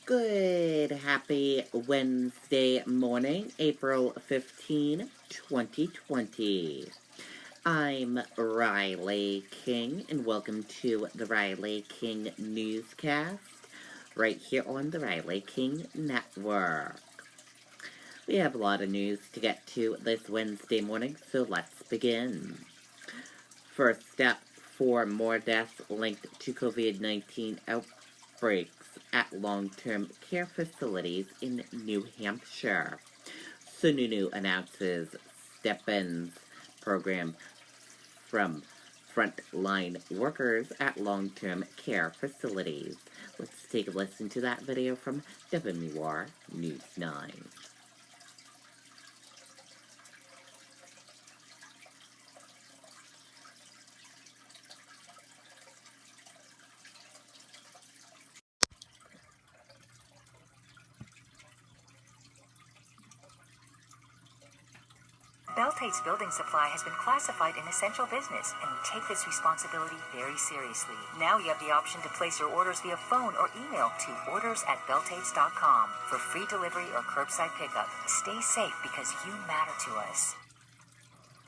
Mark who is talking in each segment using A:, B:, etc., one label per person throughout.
A: Good, happy Wednesday morning, April 15, 2020. I'm Riley King, and welcome to the Riley King Newscast, right here on the Riley King Network. We have a lot of news to get to this Wednesday morning, so let's begin. First up, 4 more deaths linked to COVID-19 outbreaks at long-term care facilities in New Hampshire. Sununu announces stipends program from frontline workers at long-term care facilities. Let's take a listen to that video from WMUR News 9.
B: Bell-Tate's building supply has been classified an essential business, and we take this responsibility very seriously. Now you have the option to place your orders via phone or email to orders@belltates.com for free delivery or curbside pickup. Stay safe because you matter to us.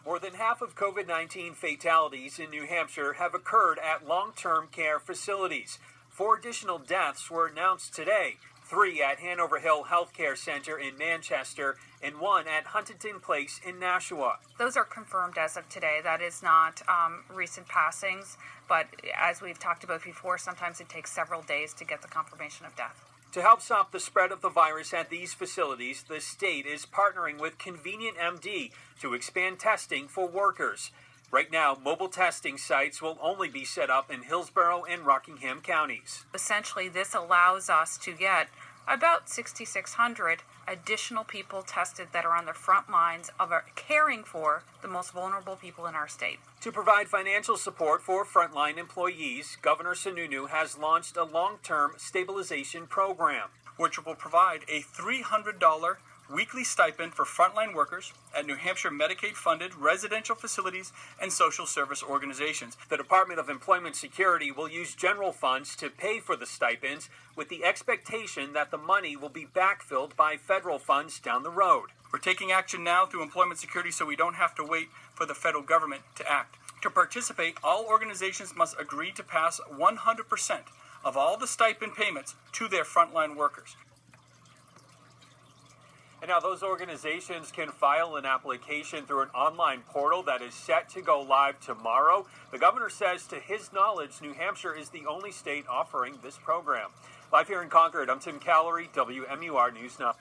C: More than half of COVID-19 fatalities in New Hampshire have occurred at long-term care facilities. 4 additional deaths were announced today. 3 at Hanover Hill Healthcare Center in Manchester, and 1 at Huntington Place in Nashua.
D: Those are confirmed as of today. That is not recent passings, but as we've talked about before, sometimes it takes several days to get the confirmation of death.
C: To help stop the spread of the virus at these facilities, the state is partnering with Convenient MD to expand testing for workers. Right now, mobile testing sites will only be set up in Hillsborough and Rockingham counties.
D: Essentially, this allows us to get about 6,600 additional people tested that are on the front lines of caring for the most vulnerable people in our state.
C: To provide financial support for frontline employees, Governor Sununu has launched a long-term stabilization program,
E: which will provide a $300 weekly stipend for frontline workers at New Hampshire Medicaid-funded residential facilities and social service organizations.
C: The Department of Employment Security will use general funds to pay for the stipends, with the expectation that the money will be backfilled by federal funds down the road.
E: We're taking action now through Employment Security so we don't have to wait for the federal government to act. To participate, all organizations must agree to pass 100% of all the stipend payments to their frontline workers.
C: And now those organizations can file an application through an online portal that is set to go live tomorrow. The governor says, to his knowledge, New Hampshire is the only state offering this program. Live here in Concord, I'm Tim Callery, WMUR News 9.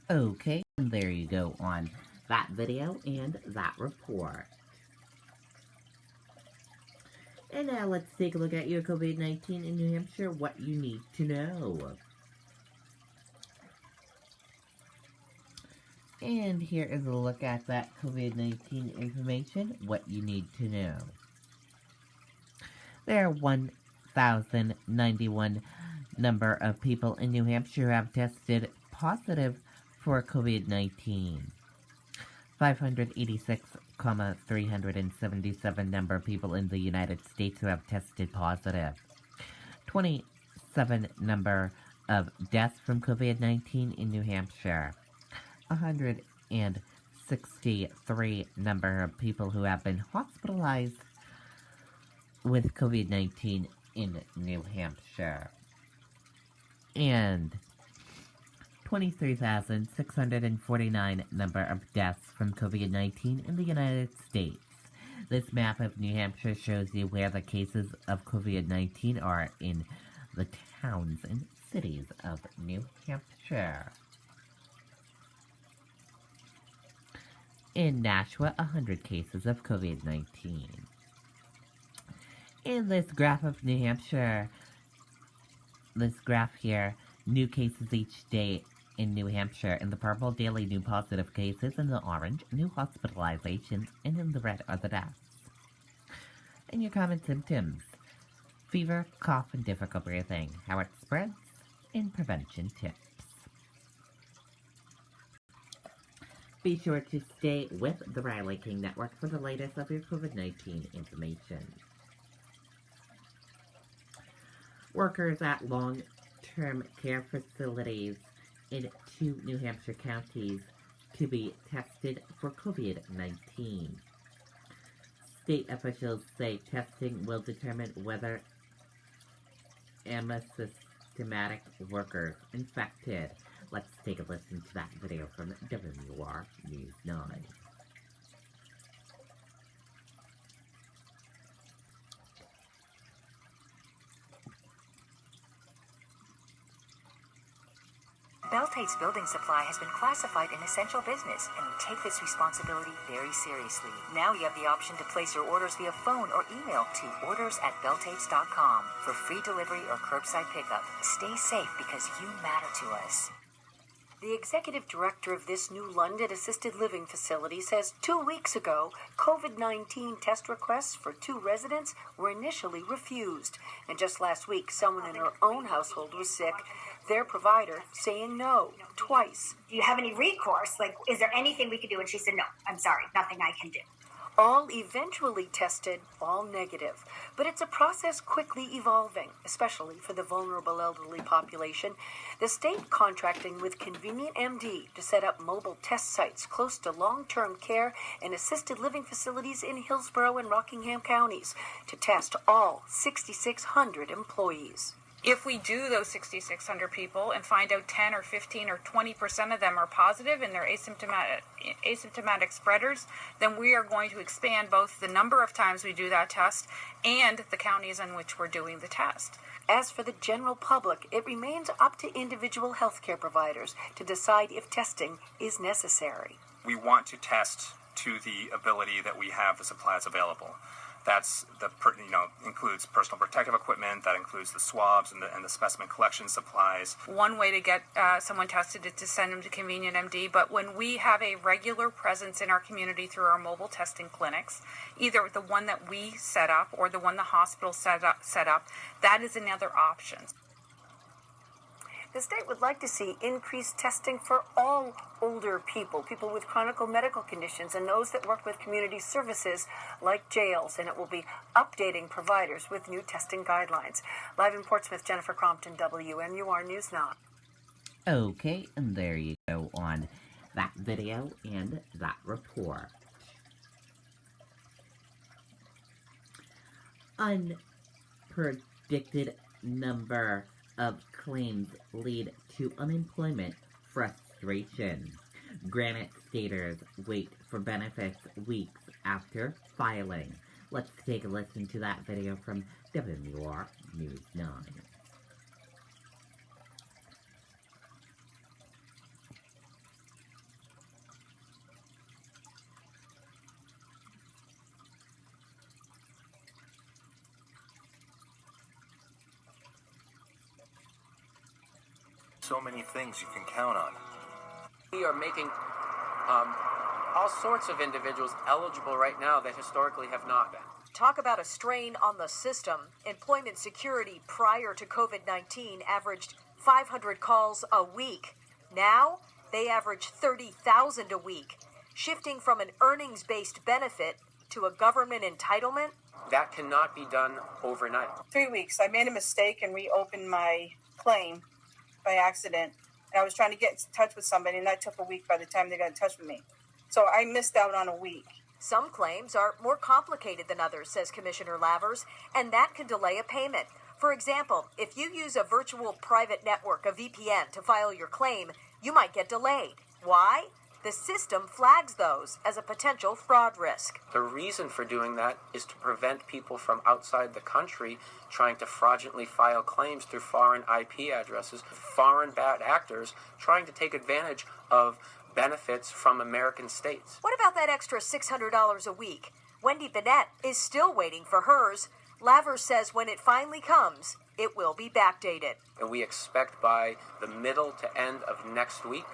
A: Okay, and there you go on that video and that report. And now let's take a look at your COVID-19 in New Hampshire, what you need to know. And here is a look at that COVID-19 information, what you need to know. There are 1,091 number of people in New Hampshire who have tested positive for COVID-19. 586,377 number of people in the United States who have tested positive. 27 number of deaths from COVID-19 in New Hampshire. 163 number of people who have been hospitalized with COVID-19 in New Hampshire. And 23,649 number of deaths from COVID-19 in the United States. This map of New Hampshire shows you where the cases of COVID-19 are in the towns and cities of New Hampshire. In Nashua, 100 cases of COVID-19. In this graph of New Hampshire, this graph here, new cases each day in New Hampshire. In the purple, daily new positive cases. In the orange, new hospitalizations. And in the red are the deaths. And your common symptoms: fever, cough, and difficult breathing. How it spreads, and prevention tips. Be sure to stay with the Riley King Network for the latest of your COVID-19 information. Workers at long long-term care facilities in 2 New Hampshire counties to be tested for COVID-19. State officials say testing will determine whether asymptomatic workers infected. Let's take a listen to that video from WMUR News 9.
B: Beltate's building supply has been classified an essential business, and we take this responsibility very seriously. Now you have the option to place your orders via phone or email to orders@beltates.com for free delivery or curbside pickup. Stay safe because you matter to us. The executive director of this new London assisted living facility says 2 weeks ago, COVID-19 test requests for 2 residents were initially refused. And just last week, someone in her own household was sick, their provider saying no, twice.
F: Do you have any recourse? Like, is there anything we could do? And she said, no, I'm sorry, nothing I can do.
B: All eventually tested, all negative. But it's a process quickly evolving, especially for the vulnerable elderly population. The state contracting with Convenient MD to set up mobile test sites close to long-term care and assisted living facilities in Hillsborough and Rockingham counties to test all 6,600 employees.
D: If we do those 6,600 people and find out 10 or 15 or 20% of them are positive and they're asymptomatic spreaders, then we are going to expand both the number of times we do that test and the counties in which we're doing the test.
B: As for the general public, it remains up to individual healthcare providers to decide if testing is necessary.
G: We want to test to the ability that we have the supplies available. That's includes personal protective equipment. That includes the swabs and the specimen collection supplies.
D: One way to get someone tested is to send them to Convenient MD. But when we have a regular presence in our community through our mobile testing clinics, either the one that we set up or the one the hospital set up, that is another option.
B: The state would like to see increased testing for all older people with chronic medical conditions, and those that work with community services like jails, and it will be updating providers with new testing guidelines. Live in Portsmouth, Jennifer Crompton, WMUR News 9.
A: Okay, and there you go on that video and that report. Unpredicted number of claims lead to unemployment frustration. Granite staters wait for benefits weeks after filing. Let's take a listen to that video from WMUR News 9.
H: So many things you can count on.
I: We are making all sorts of individuals eligible right now that historically have not been.
B: Talk about a strain on the system. Employment Security prior to COVID-19 averaged 500 calls a week. Now, they average 30,000 a week, shifting from an earnings-based benefit to a government entitlement.
I: That cannot be done overnight.
J: 3 weeks. I made a mistake and reopened my claim by accident. And I was trying to get in touch with somebody, and that took a week by the time they got in touch with me. So I missed out on a week.
B: Some claims are more complicated than others, says Commissioner Lavers, and that can delay a payment. For example, if you use a virtual private network, a VPN, to file your claim, you might get delayed. Why? The system flags those as a potential fraud risk.
I: The reason for doing that is to prevent people from outside the country trying to fraudulently file claims through foreign IP addresses, foreign bad actors trying to take advantage of benefits from American states.
B: What about that extra $600 a week? Wendy Bennett is still waiting for hers. Lavers says when it finally comes, it will be backdated.
I: And we expect by the middle to end of next week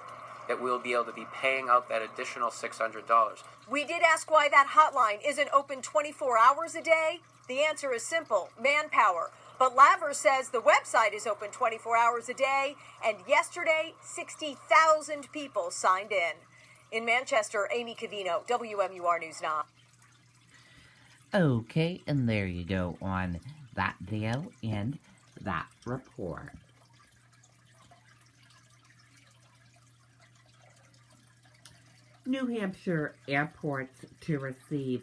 I: that we'll be able to be paying out that additional $600.
B: We did ask why that hotline isn't open 24 hours a day. The answer is simple: manpower. But Lavers says the website is open 24 hours a day, and yesterday, 60,000 people signed in. In Manchester, Amy Cavino, WMUR News 9.
A: Okay, and there you go on that video and that report. New Hampshire airports to receive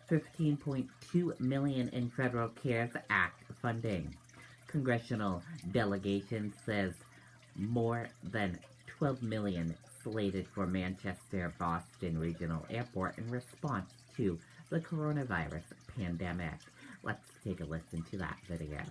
A: $15.2 million in federal CARES Act funding. Congressional delegation says more than $12 million slated for Manchester-Boston Regional Airport in response to the coronavirus pandemic. Let's take a listen to that video.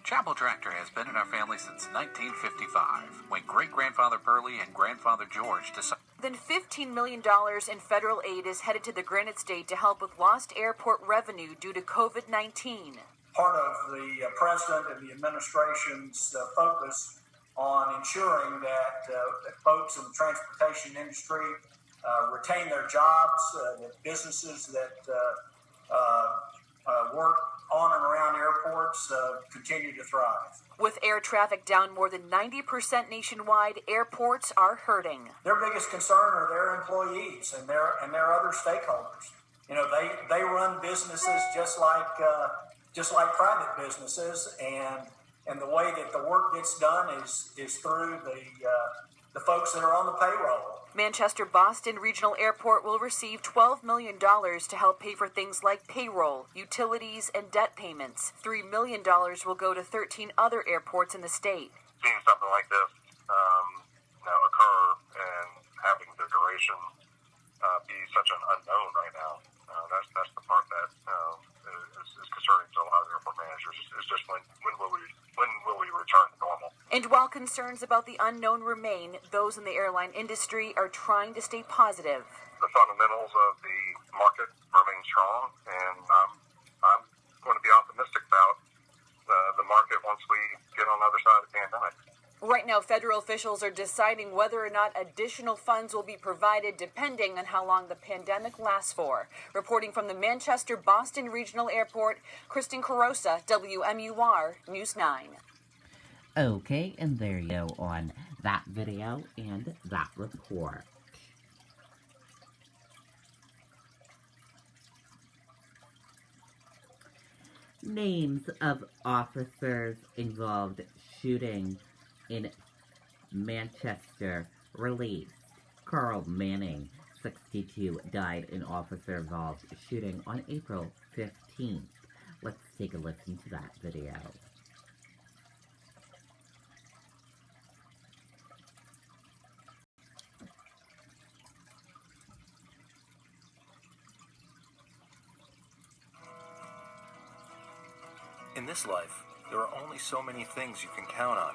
K: Chapel Tractor has been in our family since 1955, when great-grandfather Pearlie and grandfather George decided.
B: Then $15 million in federal aid is headed to the Granite State to help with lost airport revenue due to COVID-19.
L: Part of the president and the administration's focus on ensuring that folks in the transportation industry retain their jobs, that businesses that work on and around airports continue to thrive.
B: With air traffic down more than 90% nationwide, airports are hurting.
L: Their biggest concern are their employees and their other stakeholders. You know, they run businesses just like private businesses, and the way that the work gets done is through the folks that are on the payroll.
B: Manchester-Boston Regional Airport will receive $12 million to help pay for things like payroll, utilities, and debt payments. $3 million will go to 13 other airports in the state.
M: Seeing something like this occur and having the duration be such an unknown right now, that's the part that is concerning to a lot of airport managers. Is just when will we return to normal?
B: And while concerns about the unknown remain, those in the airline industry are trying to stay positive.
M: The fundamentals of the market remain strong, and I'm going to be optimistic about the market once we get on the other side of the pandemic.
B: Right now, federal officials are deciding whether or not additional funds will be provided depending on how long the pandemic lasts for. Reporting from the Manchester-Boston Regional Airport, Kristen Carosa, WMUR, News 9.
A: Okay, and there you go on that video and that report. Names of officers involved shooting in Manchester released. Carl Manning, 62, died in officer-involved shooting on April 15th. Let's take a listen to that video.
H: In this life, there are only so many things you can count on.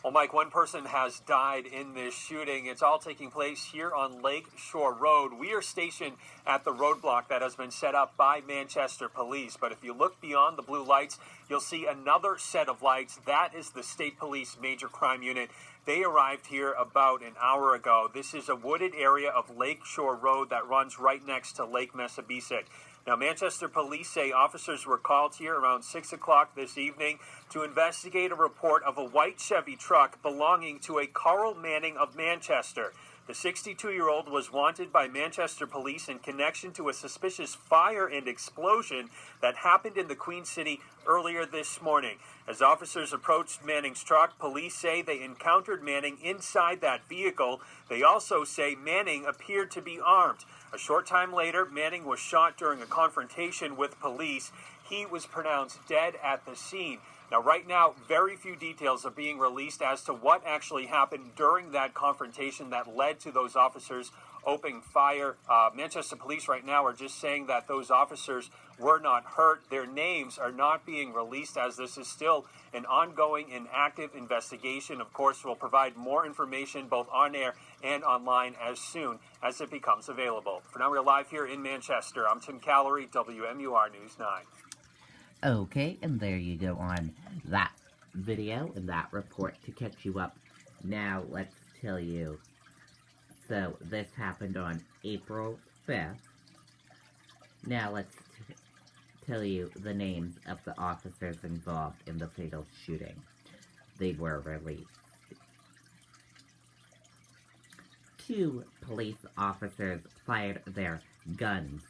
C: Well, Mike, one person has died in this shooting. It's all taking place here on Lake Shore Road. We are stationed at the roadblock that has been set up by Manchester Police. But if you look beyond the blue lights, you'll see another set of lights. That is the State Police Major Crime Unit. They arrived here about an hour ago. This is a wooded area of Lake Shore Road that runs right next to Lake Messabesic. Now, Manchester Police say officers were called here around 6 o'clock this evening to investigate a report of a white Chevy truck belonging to a Carl Manning of Manchester. The 62-year-old was wanted by Manchester Police in connection to a suspicious fire and explosion that happened in the Queen City earlier this morning. As officers approached Manning's truck, police say they encountered Manning inside that vehicle. They also say Manning appeared to be armed. A short time later, Manning was shot during a confrontation with police. He was pronounced dead at the scene. Now, right now, very few details are being released as to what actually happened during that confrontation that led to those officers opening fire. Manchester Police right now are just saying that those officers were not hurt. Their names are not being released as this is still an ongoing and active investigation. Of course, we'll provide more information both on air and online as soon as it becomes available. For now, we're live here in Manchester. I'm Tim Callery, WMUR News 9.
A: Okay, and there you go on that video and that report to catch you up. Now, let's tell you. So, this happened on April 5th. Now, let's tell you the names of the officers involved in the fatal shooting. They were released. 2 police officers fired their guns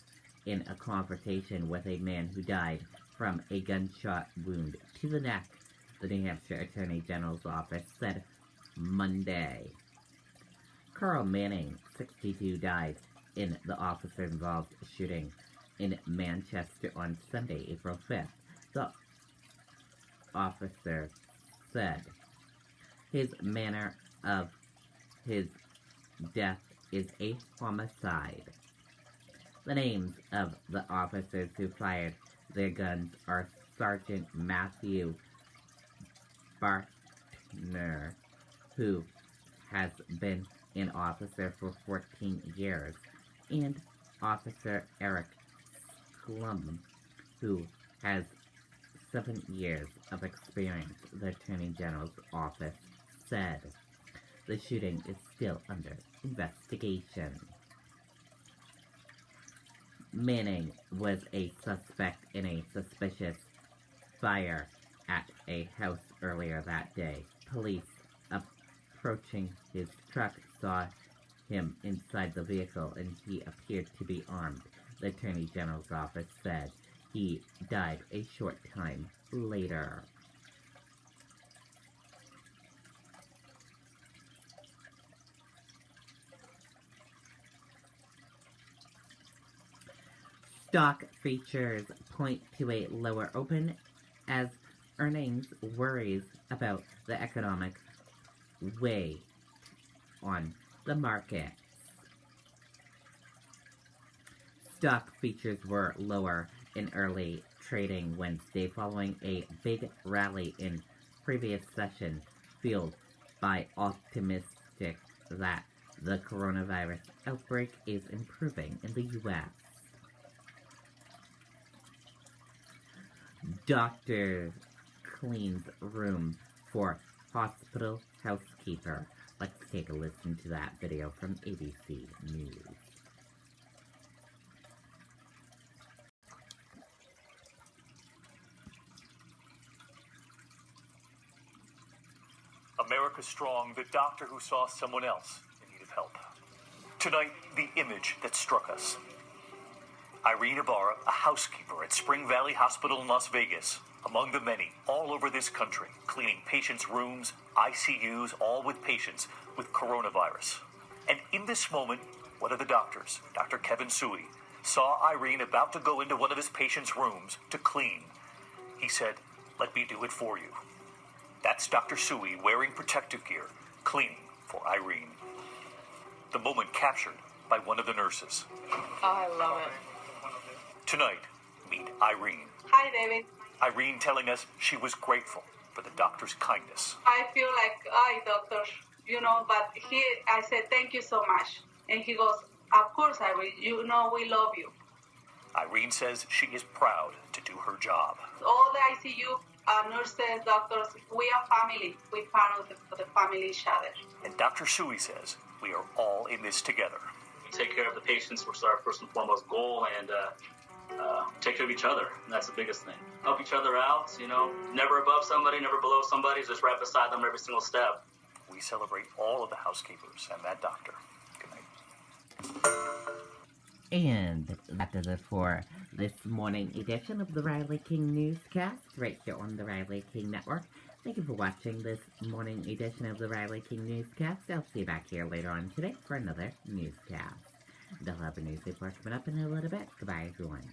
A: in a confrontation with a man who died from a gunshot wound to the neck, the New Hampshire Attorney General's office said Monday. Carl Manning, 62, died in the officer-involved shooting in Manchester on Sunday, April 5th, the officer said. His manner of his death is a homicide. The names of the officers who fired their guns are Sergeant Matthew Bartner, who has been an officer for 14 years, and Officer Eric Sklum, who has 7 years of experience, the Attorney General's office said. The shooting is still under investigation. Manning was a suspect in a suspicious fire at a house earlier that day. Police approaching his truck saw him inside the vehicle and he appeared to be armed, the Attorney General's office said. He died a short time later. Stock features point to a lower open as earnings worries about the economic weigh on the market. Stock features were lower in early trading Wednesday following a big rally in previous session fueled by optimistic that the coronavirus outbreak is improving in the U.S. Doctor cleans room for hospital housekeeper. Let's take a listen to that video from ABC News.
N: America Strong, the doctor who saw someone else in need of help. Tonight, the image that struck us. Irene Ibarra, a housekeeper at Spring Valley Hospital in Las Vegas, among the many all over this country, cleaning patients' rooms, ICUs, all with patients with coronavirus. And in this moment, one of the doctors, Dr. Kevin Sui, saw Irene about to go into one of his patients' rooms to clean. He said, "Let me do it for you." That's Dr. Sui wearing protective gear, cleaning for Irene. The moment captured by one of the nurses.
O: I love it.
N: Tonight, meet Irene.
O: Hi, David.
N: Irene telling us she was grateful for the doctor's kindness.
O: I feel like, doctor, but I said, thank you so much. And he goes, of course, Irene, we love you.
N: Irene says she is proud to do her job.
O: All the ICU nurses, doctors, we are family. We part of the family each other.
N: And Dr. Sui says we are all in this together.
P: Take care of the patients, which is our first and foremost goal, and take care of each other. And that's the biggest thing. Help each other out, never above somebody, never below somebody, just right beside them every single step.
N: We celebrate all of the housekeepers and that doctor. Good night.
A: And that does it for this morning edition of the Riley King Newscast, right here on the Riley King Network. Thank you for watching this morning edition of the Riley King Newscast. I'll see you back here later on today for another newscast. They'll have a news report coming up in a little bit. Goodbye, everyone.